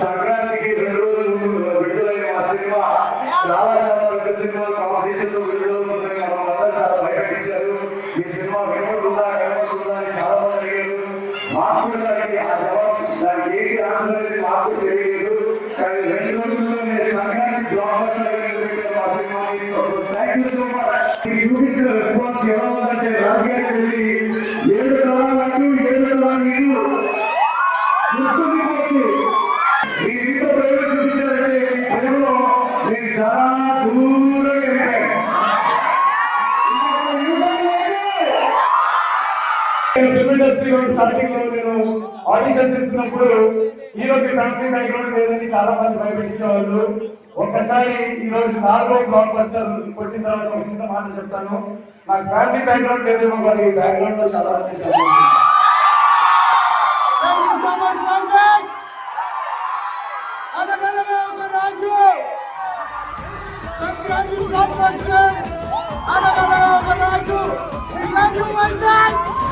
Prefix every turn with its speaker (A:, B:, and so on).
A: సంక్రాంతికి 2 రోజులు విడుదలైన మా సినిమా చాలా పెద్ద సినిమా కాంపిటీషన్ తో విడుదలవుతుందని మనందరూ చాలా భయపెట్టించారు. ఈ సినిమా వినకుంటుందా అని చాలా మంది అడిగారు. మాకు కూడా దానికి ఆ జవాబు దానికి ఏంటి ఆన్సర్ అనేది మాకు తెలియలేదు. కానీ 2 రోజుల్లోనే సంక్రాంతి బ్లాక్ బస్టర్ పెట్టారు మా సినిమాని. Thank you so much. చూపించిన రెస్పాన్స్ ఎలా ఉందంటే రాజుగారికి వెళ్ళి 7 తరాలకు 7 తరాలు గుర్తుండిపోతుంది. మీరు ఇంత ప్రేమ చూపించారంటే మీ ప్రేమలో నేను చాలా దూరంగా వెళ్ళాను. ఫిల్మ్ ఇండస్ట్రీలో స్టార్టింగ్ లో నేను ఆడిషన్స్ ఇస్తున్నప్పుడు హీరోకి ఫ్యామిలీ బ్యాక్గ్రౌండ్ లేదని చాలా మంది భయపెట్టించేవాళ్ళు. ఒక్కసారి ఈ రోజు 4వ బ్లాక్ బస్టర్ కొట్టిన తర్వాత ఒక చిన్న మాట చెప్తాను. నాకు ఫ్యామిలీ బ్యాక్గ్రౌండ్ లేదేమో కానీ బ్యాక్గ్రౌండ్ లో చాలా మంది
B: సంక్రాంతి బ్లాక్ బస్టర్